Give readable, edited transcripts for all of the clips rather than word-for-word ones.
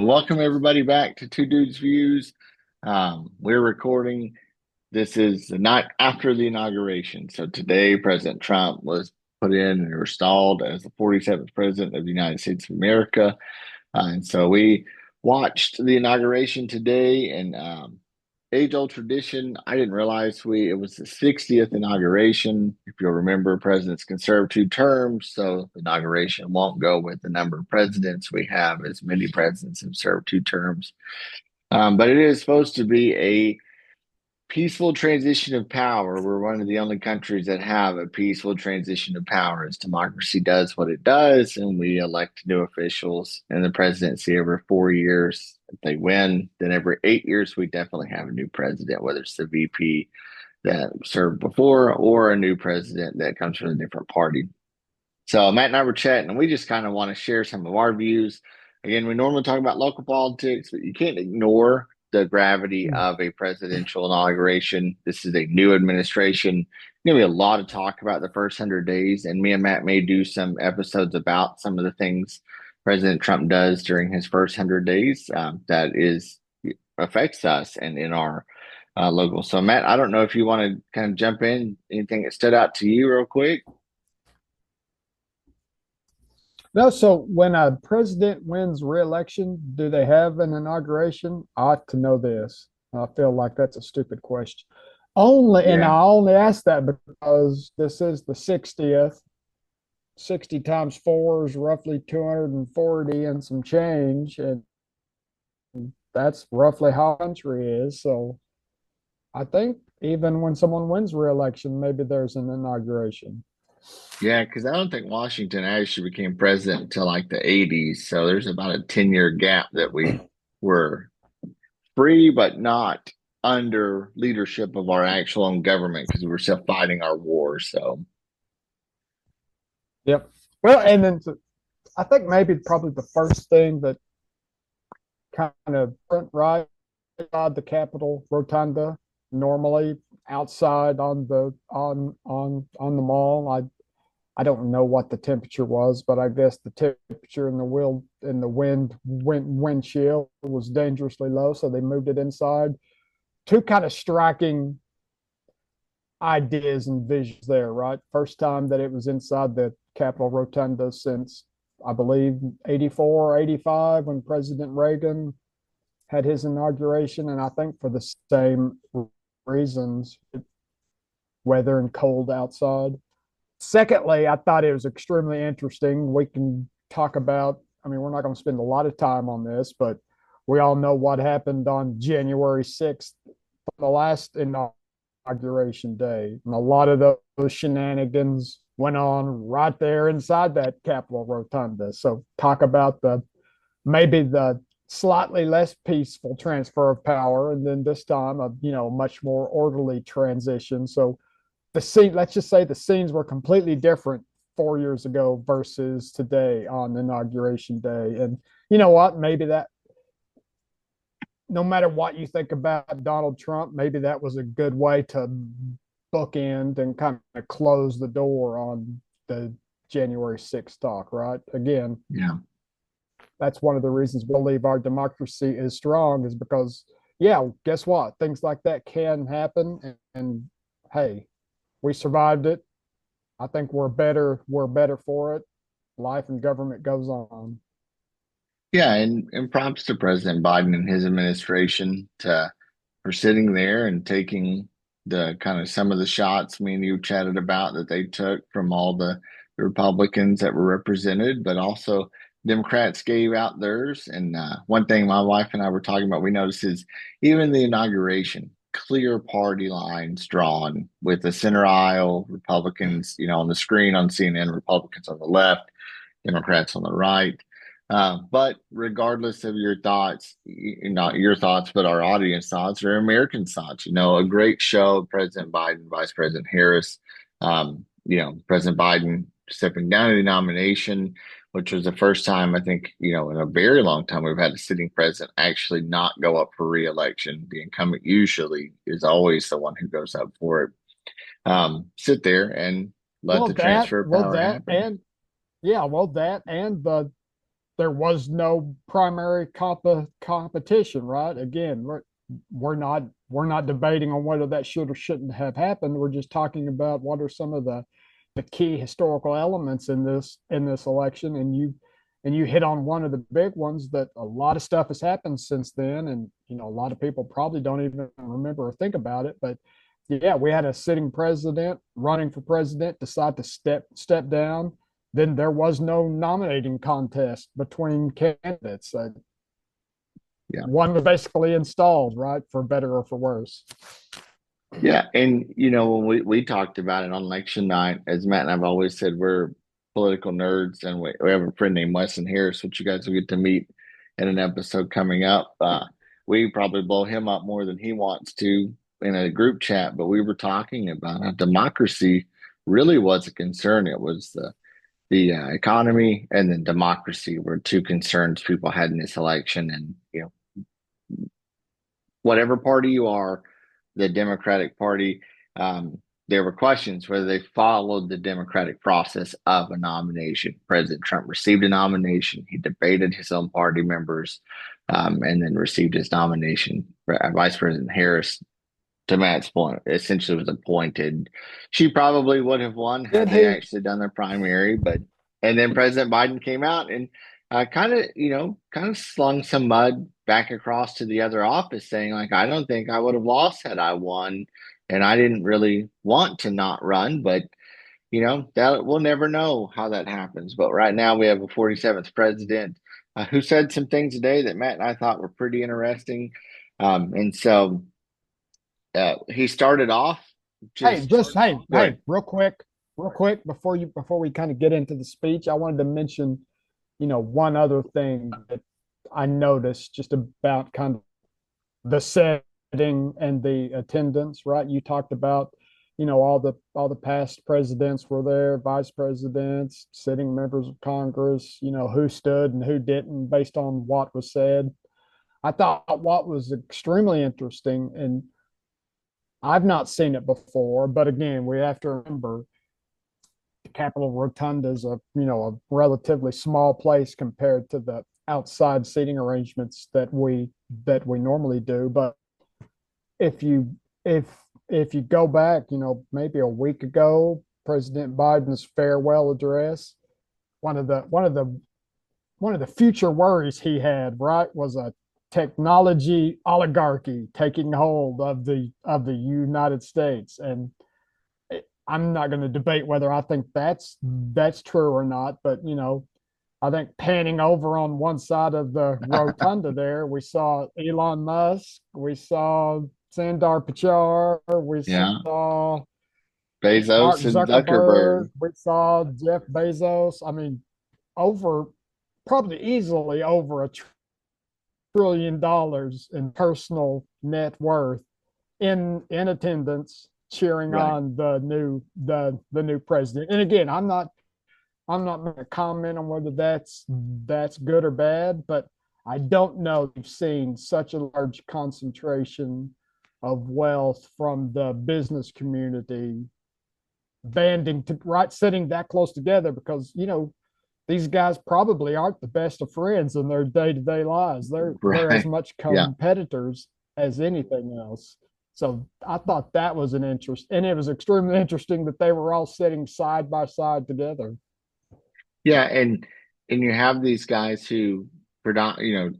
Welcome everybody back to Two Dudes Views. We're recording. This is the night after the inauguration. So today, President Trump was put in and installed as the 47th president of the United States of America. And so we watched the inauguration today, and age-old tradition. I didn't realize it was the 60th inauguration. If you'll remember, presidents can serve two terms, so the inauguration won't go with the number of presidents we have, as many presidents have served two terms. But it is supposed to be a peaceful transition of power. We're one of the only countries that have a peaceful transition of power as democracy does what it does, and we elect new officials in the presidency every 4 years. If they win, then every 8 years we definitely have a new president, whether it's the VP that served before or a new president that comes from a different party. So Matt and I were chatting, and we just kind of want to share some of our views. Again, we normally talk about local politics, but you can't ignore the gravity of a presidential inauguration. This is a new administration. Going to be a lot of talk about the first 100 days, and me and Matt may do some episodes about some of the things President Trump does during his first 100 days that is affects us and in our local. So, Matt, I don't know if you want to kind of jump in. Anything that stood out to you, real quick? No, so when a president wins re-election, do they have an inauguration? I ought to know this. I feel like that's a stupid question. And Yeah. I only ask that because this is the 60th. 60 times four is roughly 240 and some change. And that's roughly how the country is. So I think even when someone wins re-election, maybe there's an inauguration. Yeah, because I don't think Washington actually became president until like the 80s. So there's about a 10-year gap that we were free, but not under leadership of our actual own government because we were still fighting our wars. So, Yep. Well, and then I think maybe probably the first thing that kind of front right outside the Capitol rotunda, normally outside on the mall. I don't know what the temperature was, but I guess the temperature in the windshield was dangerously low, so they moved it inside. Two kind of striking ideas and visions there, right? First time that it was inside the Capitol rotunda since I believe 84, 85 when President Reagan had his inauguration, and I think for the same reasons, weather and cold outside. Secondly, I thought it was extremely interesting. We can talk about, I mean, we're not going to spend a lot of time on this, but we all know what happened on January 6th, the last inauguration day. And a lot of those shenanigans went on right there inside that Capitol Rotunda. So talk about maybe the slightly less peaceful transfer of power, and then this time a much more orderly transition. So the scene, let's just say the scenes were completely different 4 years ago versus today on inauguration day. And you know what? Maybe that, no matter what you think about Donald Trump, maybe that was a good way to bookend and kind of close the door on the January 6th talk, right? Again, yeah. that's one of the reasons we believe our democracy is strong, is because, yeah, guess what? Things like that can happen. And hey, we survived it. I think we're better for it. Life and government goes on. Yeah, and props to President Biden and his administration for sitting there and taking the kind of some of the shots me and you chatted about that they took from all the Republicans that were represented, but also Democrats gave out theirs. And one thing my wife and I were talking about, we noticed is even the inauguration, clear party lines drawn with the center aisle, Republicans, on the screen on CNN, Republicans on the left, Democrats on the right. But regardless of your thoughts, not your thoughts, but our audience thoughts or American thoughts, a great show, President Biden, Vice President Harris, President Biden stepping down to the nomination, which was the first time I think, in a very long time we've had a sitting president actually not go up for reelection. The incumbent usually is always the one who goes up for it. Sit there and let Well, the that, transfer of well, power that, happen. and yeah, well, that, and the there was no primary competition, right? Again, we're not debating on whether that should or shouldn't have happened. We're just talking about what are some of the key historical elements in this election, and you hit on one of the big ones that a lot of stuff has happened since then, and you know a lot of people probably don't even remember or think about it, but yeah, we had a sitting president running for president decide to step down. Then there was no nominating contest between candidates. Yeah. One was basically installed, right, for better or for worse. Yeah. And, when we talked about it on election night, as Matt and I've always said, we're political nerds, and we have a friend named Weston Harris, which you guys will get to meet in an episode coming up. We probably blow him up more than he wants to in a group chat, but we were talking about how democracy really was a concern. It was the economy and then democracy were two concerns people had in this election. And, whatever party you are, the Democratic Party, there were questions whether they followed the democratic process of a nomination. President Trump received a nomination. He debated his own party members, and then received his nomination. Vice President Harris, to Matt's point, essentially was appointed. She probably would have won Did had they he? actually done their primary, but and then President Biden came out and kind of slung some mud back across to the other office, saying like, I don't think I would have lost had I won, and I didn't really want to not run, but that we'll never know how that happens. But right now we have a 47th president who said some things today that Matt and I thought were pretty interesting, and so. He started off Hey, just just hey, go ahead. real quick before we kind of get into the speech, I wanted to mention, you know, one other thing that I noticed just about kind of the setting and the attendance, right? You talked about, you know, all the past presidents were there, vice presidents, sitting members of Congress, you know, who stood and who didn't based on what was said. I thought what was extremely interesting, and I've not seen it before, but again, we have to remember the Capitol Rotunda is a a relatively small place compared to the outside seating arrangements that we normally do. But if you if if you go back, you know, maybe a week ago, President Biden's farewell address, one of the one of the one of the future worries he had, right, was a technology oligarchy taking hold of the United States. And I'm not going to debate whether I think that's true or not, but you know, I think panning over on one side of the rotunda there, we saw Elon Musk, we saw Sundar Pichai, we Yeah, saw Mark Bezos and Zuckerberg, Zuckerberg. we saw Jeff Bezos. I mean, over probably easily over $1 trillion in personal net worth in attendance cheering Right. on the new president. And again, I'm not going to comment on whether that's good or bad, but I don't know if you've seen such a large concentration of wealth from the business community banding to right sitting that close together, because you know these guys probably aren't the best of friends in their day-to-day lives. They're as Right. much Yeah. competitors as anything else. So I thought that was an interest, and it was extremely interesting that they were all sitting side by side together. Yeah, and you have these guys who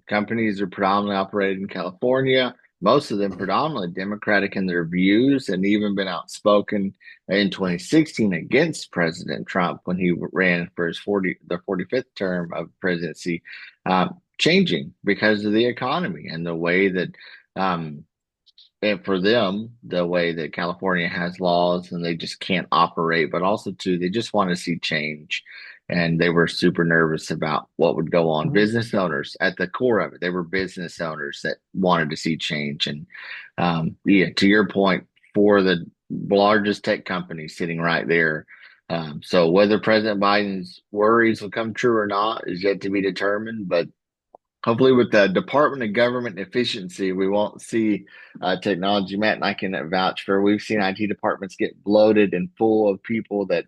companies are predominantly operated in California, most of them predominantly Democratic in their views, and even been outspoken in 2016 against President Trump when he ran for his 45th term of presidency, changing because of the economy and the way that um, and for them, the way that California has laws and they just can't operate, but also too, they just want to see change. And they were super nervous about what would go on. Mhm. Business owners at the core of it, they were business owners that wanted to see change. And yeah, to your point, for the largest tech companies sitting right there. So whether President Biden's worries will come true or not is yet to be determined. But hopefully, with the Department of Government Efficiency, we won't see technology. Matt and I can vouch for. We've seen IT departments get bloated and full of people that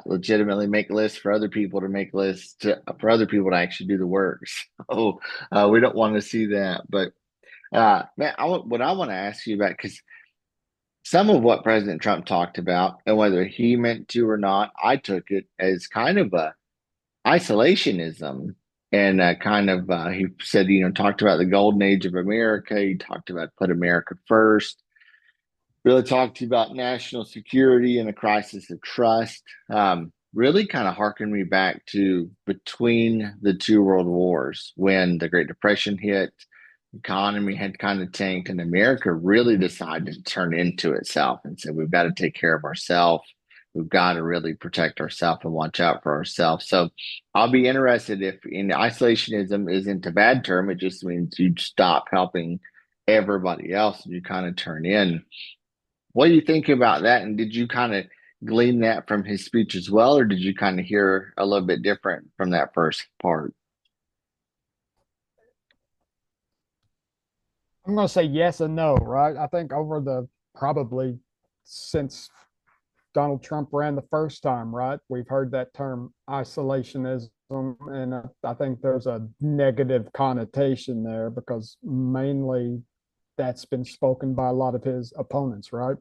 legitimately make lists for other people to make lists for other people to actually do the work. So we don't want to see that. But man, what I want to ask you about, because some of what President Trump talked about, and whether he meant to or not, I took it as kind of a isolationism. And he said, talked about the golden age of America. He talked about put America first, really talked to you about national security and a crisis of trust. Really kind of harkened me back to between the two world wars when the Great Depression hit, economy had kind of tanked, and America really decided to turn into itself and said, we've got to take care of ourselves. We've got to really protect ourselves and watch out for ourselves. So I'll be interested if in isolationism isn't a bad term. It just means you stop helping everybody else and you kind of turn in. What do you think about that? And did you kind of glean that from his speech as well, or did you kind of hear a little bit different from that first part? I'm going to say yes and no, right? I think over the probably since Donald Trump ran the first time, right? We've heard that term isolationism, and I think there's a negative connotation there because mainly that's been spoken by a lot of his opponents, right?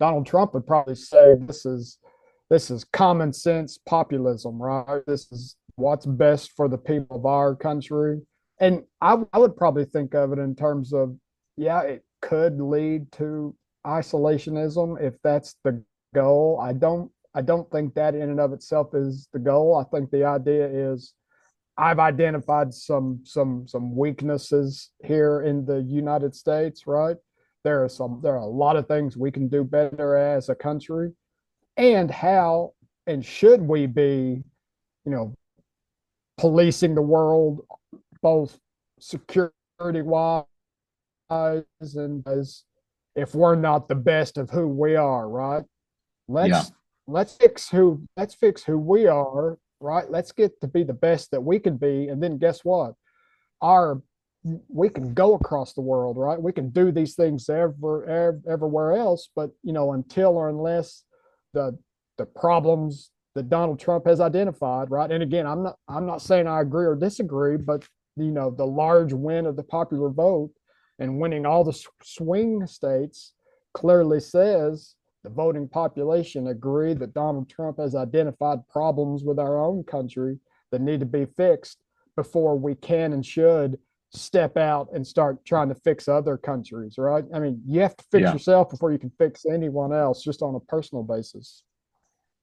Donald Trump would probably say this is common sense populism, right? This is what's best for the people of our country. And I would probably think of it in terms of, yeah, it could lead to isolationism if that's the goal. I don't think that in and of itself is the goal. I think the idea is I've identified some weaknesses here in the United States, right? There are a lot of things we can do better as a country, and how and should we be, you know, policing the world both security wise and as if we're not the best of who we are, right? Yeah, Let's let's fix who we are, right? Let's get to be the best that we can be, and then guess what? Our We can go across the world, right? We can do these things everywhere else, but until or unless the the problems that Donald Trump has identified, right? And again, I'm not saying I agree or disagree, but the large win of the popular vote and winning all the swing states clearly says the voting population agree that Donald Trump has identified problems with our own country that need to be fixed before we can and should step out and start trying to fix other countries, right? I mean, you have to fix yeah. yourself before you can fix anyone else, just on a personal basis.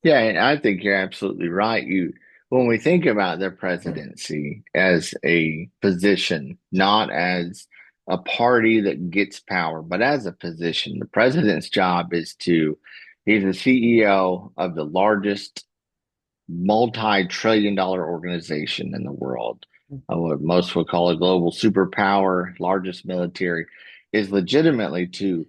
Yeah, and I think you're absolutely right. When we think about the presidency as a position, not as a party that gets power, but as a position, the president's job he's the CEO of the largest multi-trillion dollar organization in the world, what most would call a global superpower, largest military, is legitimately to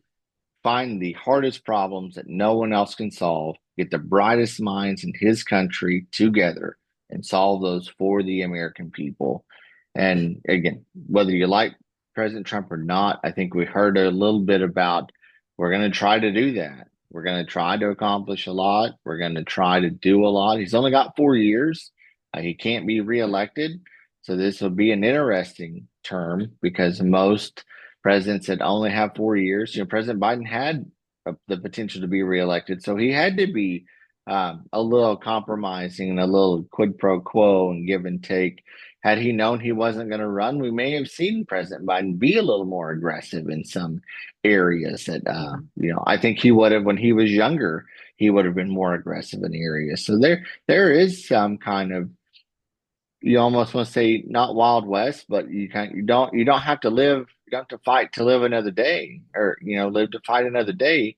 find the hardest problems that no one else can solve, get the brightest minds in his country together and solve those for the American people. And again, whether you like President Trump or not, I think we heard a little bit about we're going to try to do that. We're going to try to accomplish a lot. We're going to try to do a lot. He's only got 4 years. He can't be reelected. So this will be an interesting term because most presidents that only have 4 years. President Biden had the potential to be reelected, so he had to be a little compromising and a little quid pro quo and give and take. Had he known he wasn't going to run, we may have seen President Biden be a little more aggressive in some areas that, I think he would have when he was younger. He would have been more aggressive in areas. So there is some kind of you almost want to say not Wild West, but you don't have to live you don't have to fight to live another day or live to fight another day.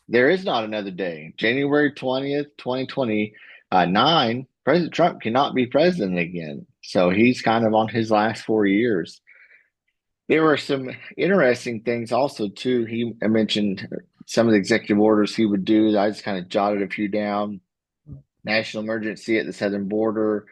There is not another day. January 20th, 2029, President Trump cannot be president again. So he's kind of on his last 4 years. There were some interesting things also too. He mentioned some of the executive orders he would do. I just kind of jotted a few down. National emergency at the southern border,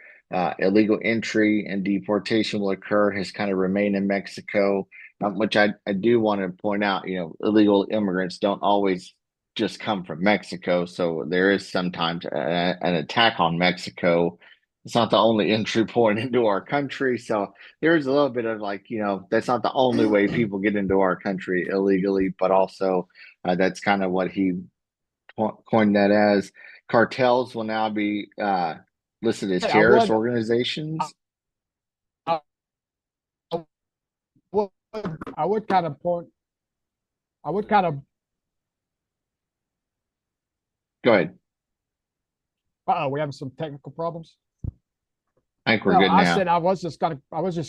illegal entry and deportation will occur, has kind of remained in Mexico, which I do want to point out, illegal immigrants don't always just come from Mexico. So there is sometimes an attack on Mexico. It's not the only entry point into our country. So there's a little bit of like, that's not the only way people get into our country illegally, but also that's kind of what he coined that as. Cartels will now be listed as I terrorist would, I, organizations. I would, I would kind of point, I would kind of, Go ahead. oh, we having some technical problems. I think we're No, good I said now. I was just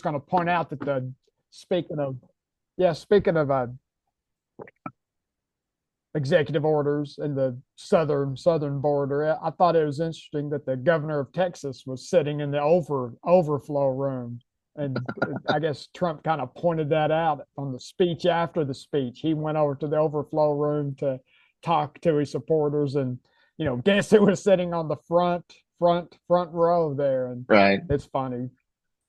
gonna point out that speaking of, yeah, speaking of executive orders in the southern border, I thought it was interesting that the governor of Texas was sitting in the overflow room, and I guess Trump kind of pointed that out on the speech after the speech. He went over to the overflow room to talk to his supporters, and guess who was sitting on the front row there, and Right. it's funny.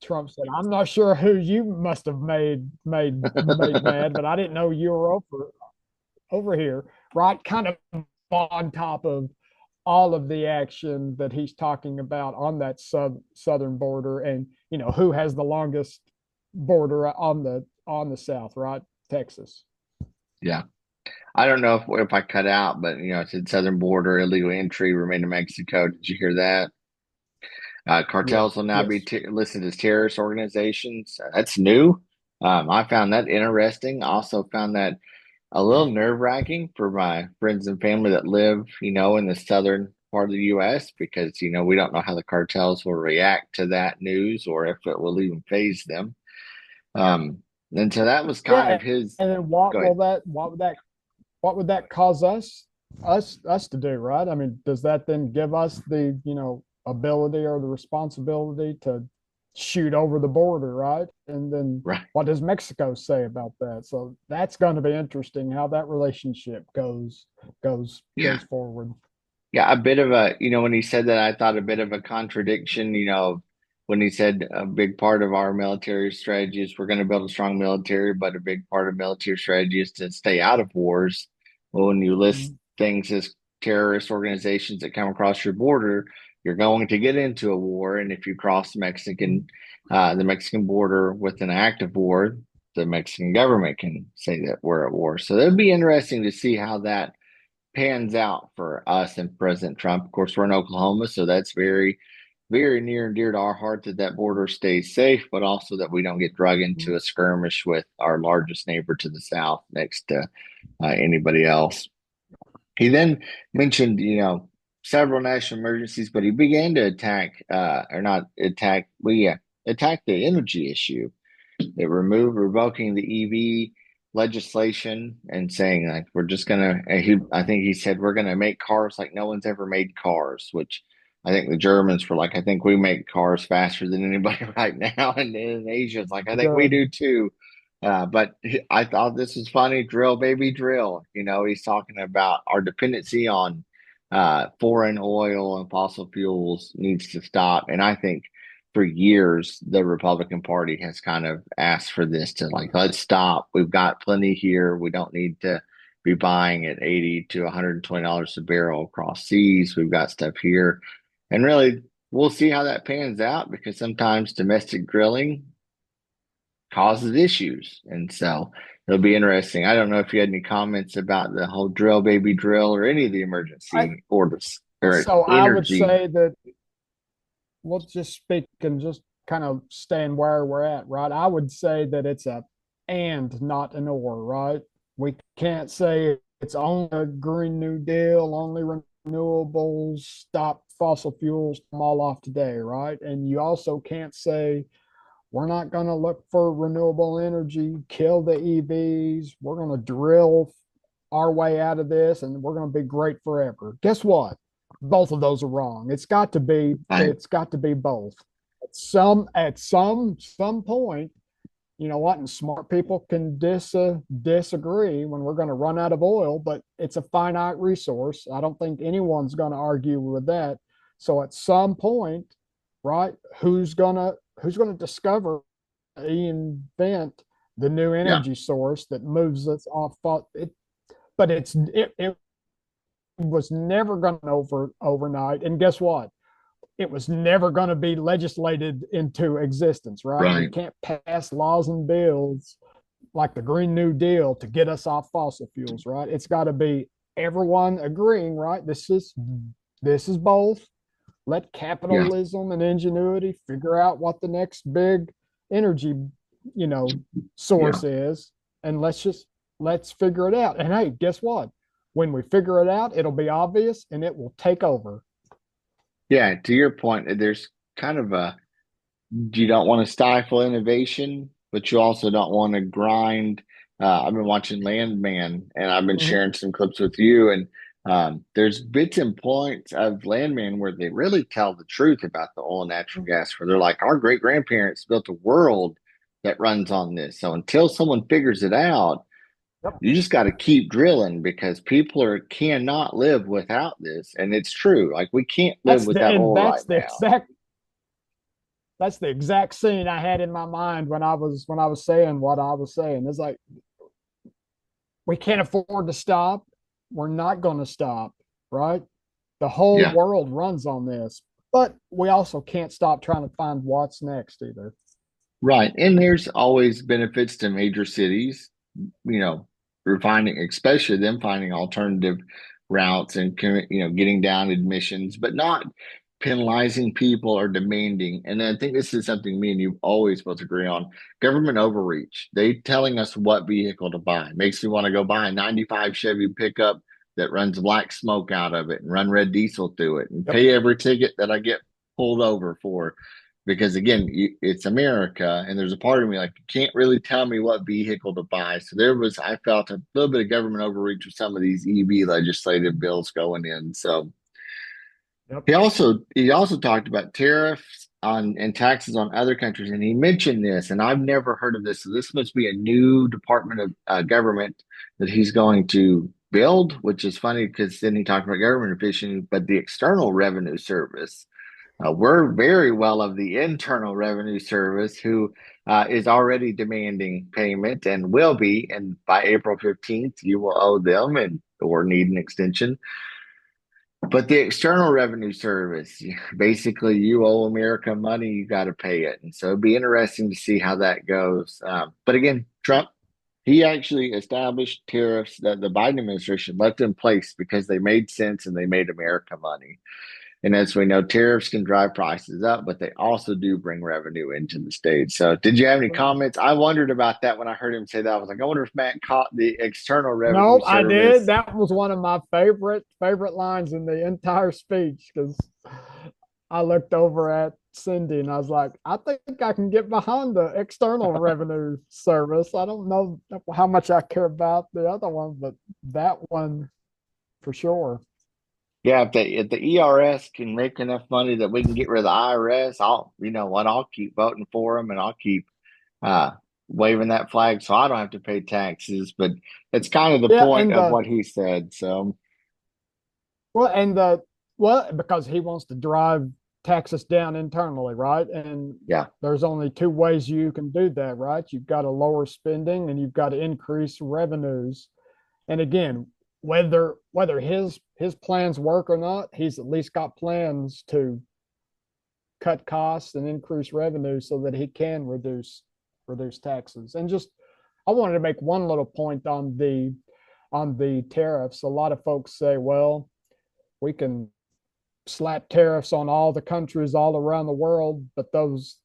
Trump said, "I'm not sure who you must have made mad, but I didn't know you were over here," right? Kind of on top of all of the action that he's talking about on that southern border, and who has the longest border on the south, right? Texas. Yeah. I don't know if I cut out, but it said southern border illegal entry remain in Mexico. Did you hear that? Yeah. Cartels will now be Yes. listed as terrorist organizations. That's new. I found that interesting. I also found that a little nerve-wracking for my friends and family that live, in the southern part of the U.S. because, we don't know how the cartels will react to that news or if it will even phase them. Um, and so that was kind of Yeah. his. And then Go ahead. what would that cause us to do, right? I mean, does that then give us the ability or the responsibility to shoot over the border, right? And then Right. what does Mexico say about that? So that's going to be interesting how that relationship Yeah. goes forward. Yeah, a bit of a, when he said that, I thought a bit of a contradiction, when he said a big part of our military strategy is we're going to build a strong military, but a big part of military strategy is to stay out of wars. Well, when you list Mhm. things as terrorist organizations that come across your border, you're going to get into a war. And if you cross the Mexican border with an active war, the Mexican government can say that we're at war. So it'd be interesting to see how that pans out for us and President Trump. Of course, we're in Oklahoma, so that's very, very near and dear to our heart that that border stays safe, but also that we don't get drug into a skirmish with our largest neighbor to the south next to anybody else. He then mentioned, several national emergencies, but he began to attack, or not attack, well, yeah, attack the energy issue. It removed revoking the EV legislation and saying like we're just gonna. I think he said we're gonna make cars like no one's ever made cars, which I think the Germans were like, I think we make cars faster than anybody right now, and in Asia it's like I think we Good. do too. I thought this was funny. Drill, baby, drill. He's talking about our dependency on foreign oil and fossil fuels needs to stop, and I think for years, the Republican Party has kind of asked for this to like, let's stop. We've got plenty here. We don't need to be buying at 80 to $120 a barrel across seas. We've got stuff here. And really, we'll see how that pans out because sometimes domestic drilling causes issues. And so it'll be interesting. I don't know if you had any comments about the whole drill, baby, drill, or any of the I, emergency orders or so I would energy. say that we'll just speak and just kind of staying where we're at, right? I would say that it's a and not an or, right? We can't say it's only a Green New Deal, only renewables, stop fossil fuels, come all off today, right? And you also can't say we're not going to look for renewable energy, kill the EVs, we're going to drill our way out of this and we're going to be great forever. Guess what? Both of those are wrong. Right. It's got to be both. At some point, you know what? And smart people can disagree when we're going to run out of oil, but it's a finite resource. I don't think anyone's going to argue with that. So at some point, right? Who's gonna discover, invent the new Yeah. energy source that moves us off? It, but it's it was never going to overnight. And guess what? It was never going to be legislated into existence, right? We Right. can't pass laws and bills like the Green New Deal to get us off fossil fuels, right? It's got to be everyone agreeing, right? This is both. Let Yeah. capitalism and ingenuity figure out what the next big energy, you know, Yeah. source is, and let's figure it out. And hey, guess what? When we figure it out, it'll be obvious and it will take over. Yeah. To your point, there's kind of a you don't want to stifle innovation, but you also don't want to grind. I've been watching Landman, and I've been Mm-hmm. sharing some clips with you, and there's bits and points of Landman where they really tell the truth about the oil and natural gas. Where they're like, our great grandparents built a world that runs on this. So until someone figures it out, Yep. you just got to keep drilling because people are cannot live without this, and it's true. Like we can't live That's the without and oil right now. that's the exact scene I had in my mind when I was saying what I was saying. It's like we can't afford to stop. We're not going to stop, right? The whole Yeah. world runs on this, but we also can't stop trying to find what's next either. Right. And there's always benefits to major cities, refining, especially them finding alternative routes and, getting down admissions, but not penalizing people or demanding. And I think this is something me and you always both agree on government overreach. They telling us what vehicle to buy makes me want to go buy a 95 Chevy pickup that runs black smoke out of it and run red diesel through it and Yep. pay every ticket that I get pulled over for because again, it's America, and there's a part of me like you can't really tell me what vehicle to buy. So I felt a little bit of government overreach with some of these EV legislative bills going in. So Yep. he also talked about tariffs on and taxes on other countries, and he mentioned this, and I've never heard of this. So this must be a new department of government that he's going to build, which is funny because then he talked about government efficiency, but the External Revenue Service. We're very well of the Internal Revenue Service, who is already demanding payment and will be. And by April 15th, you will owe them and or need an extension. But the External Revenue Service, basically, you owe America money, you got to pay it. And so it'd be interesting to see how that goes. But again, Trump, he actually established tariffs that the Biden administration left in place because they made sense and they made America money. And as we know, tariffs can drive prices up, but they also do bring revenue into the state. So, did you have any comments? I wondered about that when I heard him say that. I was like, I wonder if Matt caught the External Revenue Nope, I did. Service. That was one of my favorite lines in the entire speech because I looked over at Cindy and I was like, I think I can get behind the External Revenue Service. I don't know how much I care about the other one, but that one for sure. Yeah, if the ERS can make enough money that we can get rid of the IRS, I'll keep voting for them and I'll keep uh, waving that flag so I don't have to pay taxes. But it's kind of the Yeah, point and of what he said. So, well, because he wants to drive taxes down internally, right? And yeah, there's only two ways you can do that, right? You've got to lower spending and you've got to increase revenues. And again, whether his plans work or not, he's at least got plans to cut costs and increase revenue so that he can reduce taxes. And just I wanted to make one little point on the tariffs. A lot of folks say, well, we can slap tariffs on all the countries all around the world, but those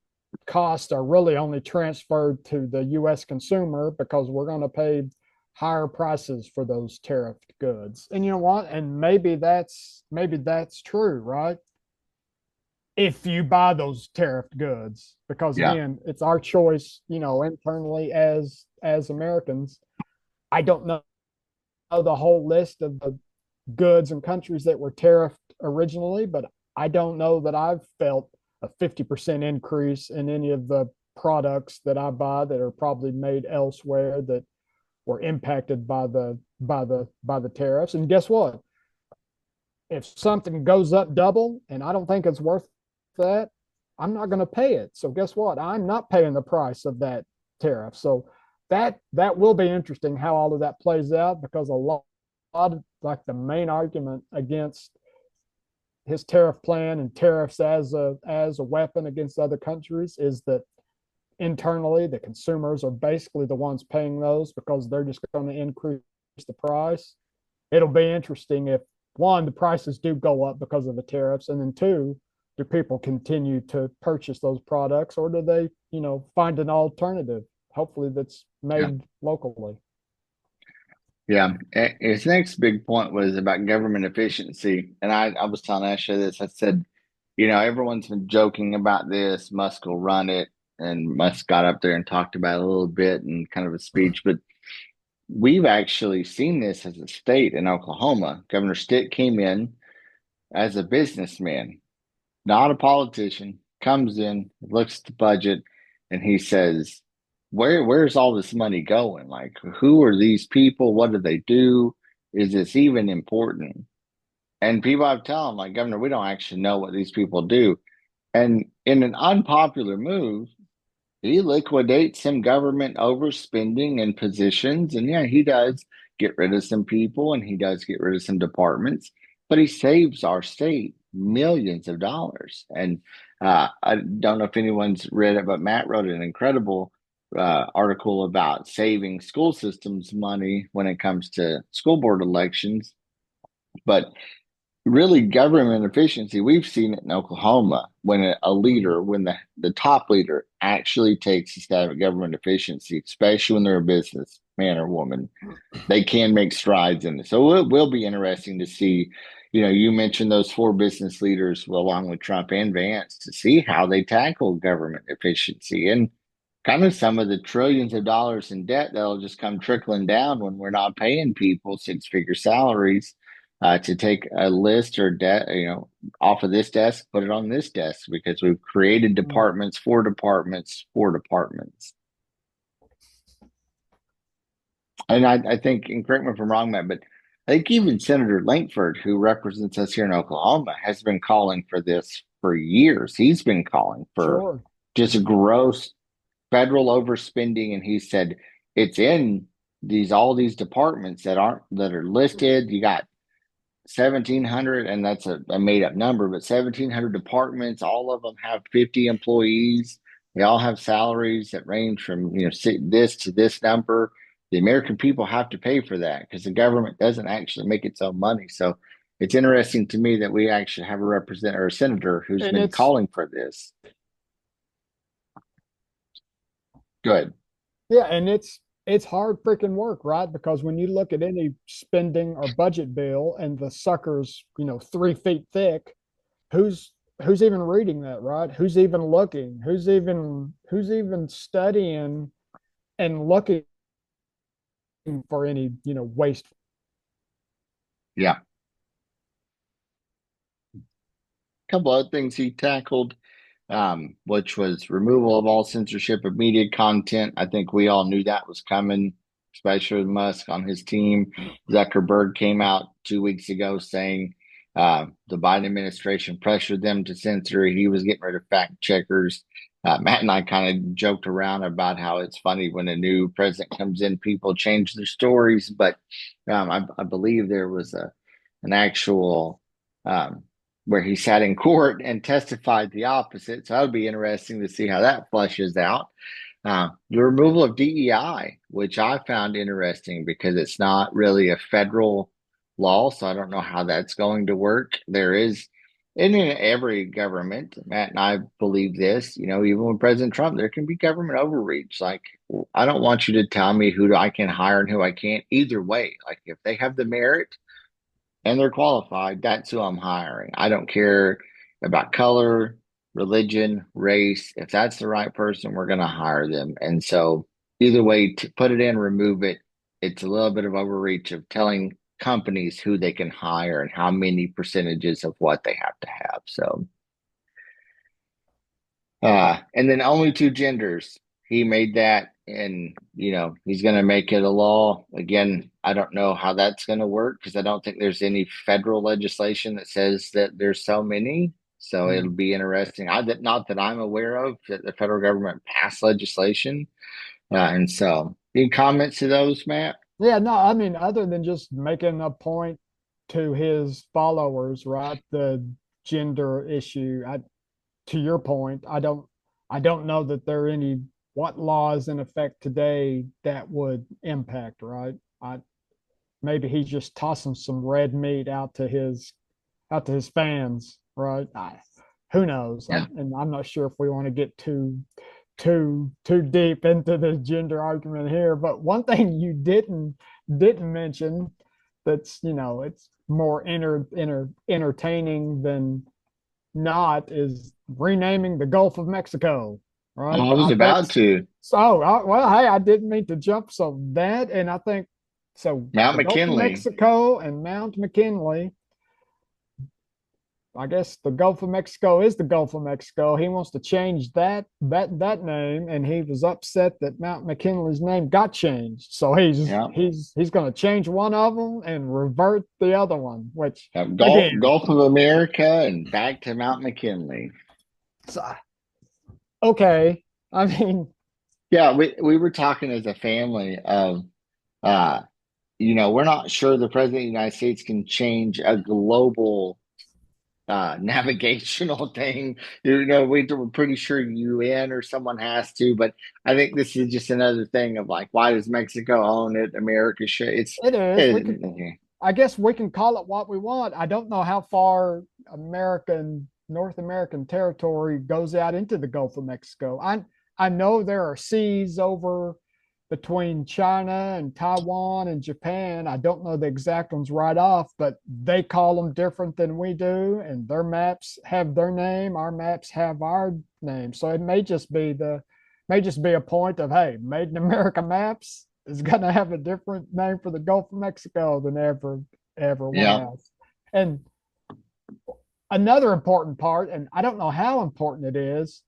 costs are really only transferred to the US consumer because we're going to pay higher prices for those tariffed goods. And you know what? And maybe that's true, right? If you buy those tariffed goods, because yeah, again, it's our choice, internally as Americans. I don't know the whole list of the goods and countries that were tariffed originally, but I don't know that I've felt a 50% increase in any of the products that I buy that are probably made elsewhere that were impacted by the tariffs. And guess what? If something goes up double and I don't think it's worth that, I'm not going to pay it. So guess what? I'm not paying the price of that tariff. So that will be interesting how all of that plays out because a lot like the main argument against his tariff plan and tariffs as a weapon against other countries is that internally the consumers are basically the ones paying those because they're just going to increase the price. It'll be interesting if one, the prices do go up because of the tariffs, and then two, do people continue to purchase those products, or do they, find an alternative, hopefully that's Yeah. made locally? Yeah. His next big point was about government efficiency. And I was telling Ashley this. I said, everyone's been joking about this. Musk will run it. And Musk got up there and talked about it a little bit in kind of a speech. But we've actually seen this as a state in Oklahoma. Governor Stitt came in as a businessman, not a politician, comes in, looks at the budget, and he says, where's all this money going? Like, who are these people? What do they do? Is this even important? And people have tell him, like, Governor, we don't actually know what these people do. And in an unpopular move, he liquidates some government overspending and positions. And yeah, he does get rid of some people and he does get rid of some departments, but he saves our state millions of dollars. And I don't know if anyone's read it, but Matt wrote an incredible article about saving school systems money when it comes to school board elections. But really, government efficiency, we've seen it in Oklahoma when a leader, when the top leader actually takes a stab at government efficiency, especially when they're a business man or woman, they can make strides in it. So it will be interesting to see. You mentioned those four business leaders along with Trump and Vance to see how they tackle government efficiency and kind of some of the trillions of dollars in debt that'll just come trickling down when we're not paying people six-figure salaries to take a list or debt, off of this desk, put it on this desk because we've created departments for departments for departments. And I think, and correct me if I'm wrong, Matt, but I think even Senator Lankford, who represents us here in Oklahoma, has been calling for this for years. He's been calling for Sure. just gross federal overspending, and he said it's in all these departments that are listed. You got 1,700, and that's a made up number, but 1,700 departments. All of them have 50 employees. They all have salaries that range from this to this number. The American people have to pay for that because the government doesn't actually make its own money. So it's interesting to me that we actually have a representative or a senator who's And been calling for this. Good. yeah, and it's hard freaking work, right? Because when you look at any spending or budget bill and the sucker's, 3 feet thick, who's even reading that, right? Who's even looking? Who's even studying and looking for any, waste? Yeah. A couple other things he tackled, which was removal of all censorship of media content. I think we all knew that was coming, especially with Musk on his team. Zuckerberg came out 2 weeks ago saying the Biden administration pressured them to censor. He was getting rid of fact checkers. Matt and I kind of joked around about how it's funny when a new president comes in, people change their stories. But I believe there was an actual where he sat in court and testified the opposite. So that would be interesting to see how that flushes out. The removal of DEI, which I found interesting because it's not really a federal law. So I don't know how that's going to work. There is, in every government, Matt and I believe this, even with President Trump, there can be government overreach. Like, I don't want you to tell me who I can hire and who I can't. Either way, like if they have the merit and they're qualified, that's who I'm hiring. I don't care about color, religion, race. If that's the right person, we're going to hire them. And so, either way, to put it in, remove it, it's a little bit of overreach of telling companies who they can hire and how many percentages of what they have to have. So, and then only two genders. He made that, and he's going to make it a law. Again, I don't know how that's going to work because I don't think there's any federal legislation that says that there's so many. So it'll be interesting. Not that I'm aware of that the federal government passed legislation, and so any comments to those, Matt? Yeah, no, I mean, other than just making a point to his followers, right? The gender issue. To your point, I don't know that there are any what laws in effect today that would impact, right? Maybe he's just tossing some red meat out to his fans, right? Who knows? Yeah. And I'm not sure if we want to get too deep into the gender argument here. But one thing you didn't mention that's it's more entertaining than not is renaming the Gulf of Mexico, right? I was I think about to. so. Well, hey, I didn't mean to jump. So that, and I think so. Mount The Gulf of McKinley. Mexico and Mount McKinley. I guess the Gulf of Mexico is the Gulf of Mexico. He wants to change that name, and he was upset that Mount McKinley's name got changed. So he's Yeah. he's he's going to change one of them and revert the other one. Which again, Gulf of America and back to Mount McKinley. so, okay. I mean, Yeah, we were talking as a family of uh we're not sure the president of the United States can change a global navigational thing. We're pretty sure UN or someone has to, but I think this is just another thing of like, why does Mexico own it? America should. it is. We can. It, I guess we can call it what we want. I don't know how far North American territory goes out into the Gulf of Mexico. I know there are seas over between China and Taiwan and Japan. I don't know the exact ones right off, but they call them different than we do, and their maps have their name. Our maps have our name. So it may just be a point of, hey, Made in America maps is going to have a different name for the Gulf of Mexico than everyone yeah, else. And another important part, and I don't know how important it is,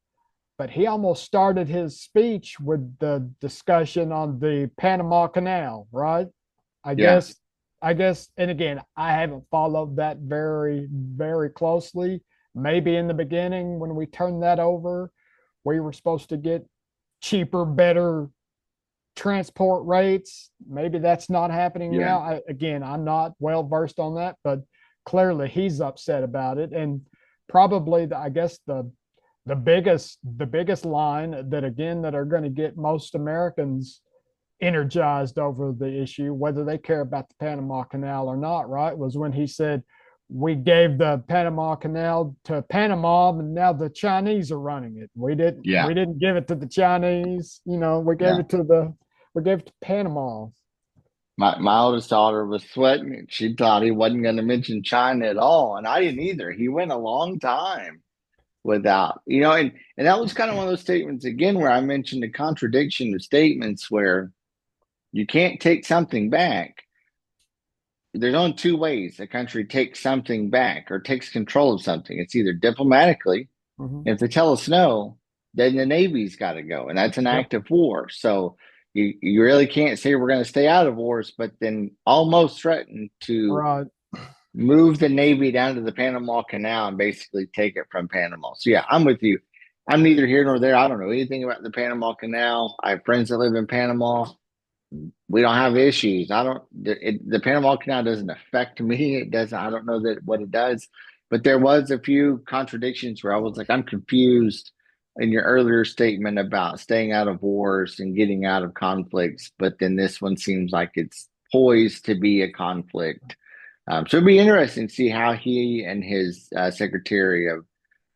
but he almost started his speech with the discussion on the Panama Canal, right? I yeah, guess, I guess, and again, I haven't followed that very, very closely. Maybe in the beginning when we turned that over, we were supposed to get cheaper, better transport rates. Maybe that's not happening yeah, now. Again, I'm not well versed on that, but clearly he's upset about it. And probably, I guess the biggest line that again that are going to get most Americans energized over the issue, whether they care about the Panama Canal or not, right, was when he said, we gave the Panama Canal to Panama, and now the Chinese are running it. We didn't yeah, we didn't give it to the Chinese, we gave yeah. it to Panama. My oldest daughter was sweating. She thought he wasn't going to mention China at all, and I didn't either. He went a long time without, and that was kind of one of those statements again where I mentioned the contradiction of statements where you can't take something back. There's only two ways a country takes something back or takes control of something. It's either diplomatically, Mm-hmm. and if they tell us no, then the Navy's got to go, and that's an Yep. act of war. So you really can't say we're going to stay out of wars, but then almost threaten to Right. move the Navy down to the Panama Canal and basically take it from Panama. So yeah, I'm with you. I'm neither here nor there. I don't know anything about the Panama Canal. I have friends that live in Panama. We don't have issues. I don't. The Panama Canal doesn't affect me. It doesn't. I don't know that what it does, but there was a few contradictions where I was like, I'm confused in your earlier statement about staying out of wars and getting out of conflicts, but then this one seems like it's poised to be a conflict. So it'd be interesting to see how he and his Secretary of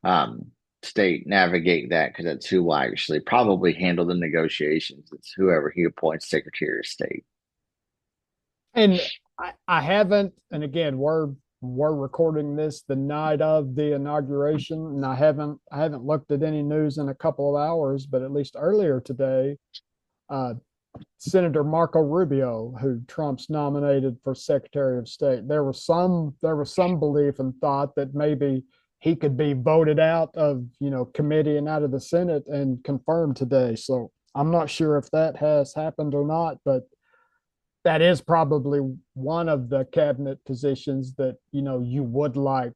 um, State navigate that because that's who will actually probably handle the negotiations. It's whoever he appoints Secretary of State. And I haven't, and again, we're recording this the night of the inauguration, and I haven't looked at any news in a couple of hours, but at least earlier today, uh, Senator Marco Rubio, who Trump's nominated for Secretary of State, there was some belief and thought that maybe he could be voted out of committee and out of the Senate and confirmed today. So I'm not sure if that has happened or not, but that is probably one of the cabinet positions that you would like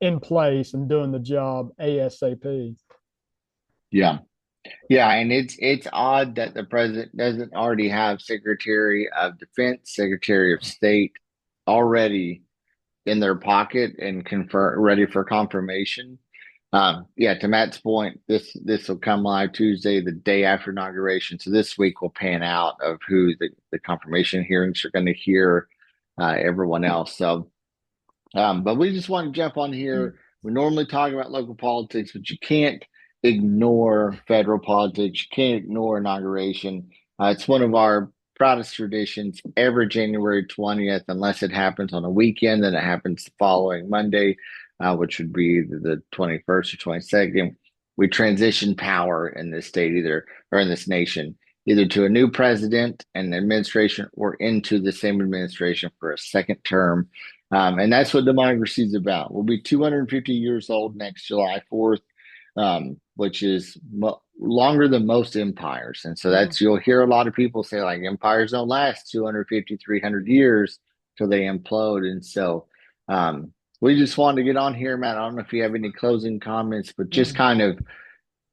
in place and doing the job ASAP. Yeah. Yeah, and it's odd that the president doesn't already have Secretary of Defense, Secretary of State already in their pocket and confirm ready for confirmation. Yeah, to Matt's point, this will come live Tuesday, the day after inauguration. So this week will pan out of who the confirmation hearings are going to hear, everyone else. So but we just want to jump on here. We normally talk about local politics, but you can't ignore federal politics. You can't ignore inauguration. It's one of our proudest traditions every January 20th, unless it happens on a weekend, then it happens the following Monday, which would be the 21st or 22nd. We transition power in this state either, or in this nation, either to a new president and administration or into the same administration for a second term. And that's what democracy is about. We'll be 250 years old next July 4th, which is longer than most empires. And so Mhm. that's, you'll hear a lot of people say, like, empires don't last 250, 300 years till they implode. And so we just wanted to get on here, Matt. I don't know if you have any closing comments, but just Mhm. kind of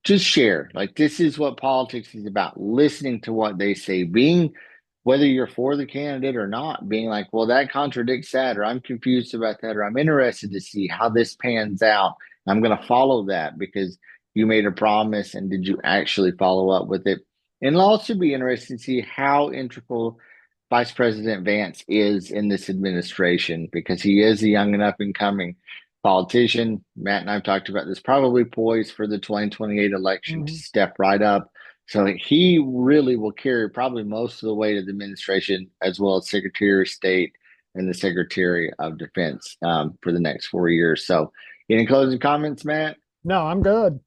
just share. Like, this is what politics is about, listening to what they say, being, whether you're for the candidate or not, being like, well, that contradicts that, or I'm confused about that, or I'm interested to see how this pans out. I'm going to follow that because you made a promise, and did you actually follow up with it? And it'll also be interesting to see how integral Vice President Vance is in this administration, because he is a young and up and coming politician. Matt and I've talked about this, probably poised for the 2028 election to Mhm. step right up. So he really will carry probably most of the weight of the administration, as well as Secretary of State and the Secretary of Defense, for the next 4 years. So, any closing comments, Matt? No, I'm good.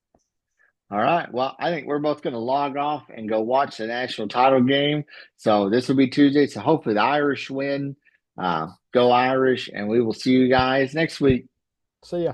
All right. Well, I think we're both going to log off and go watch the national title game. So this will be Tuesday. So hopefully the Irish win. Go Irish, and we will see you guys next week. See ya.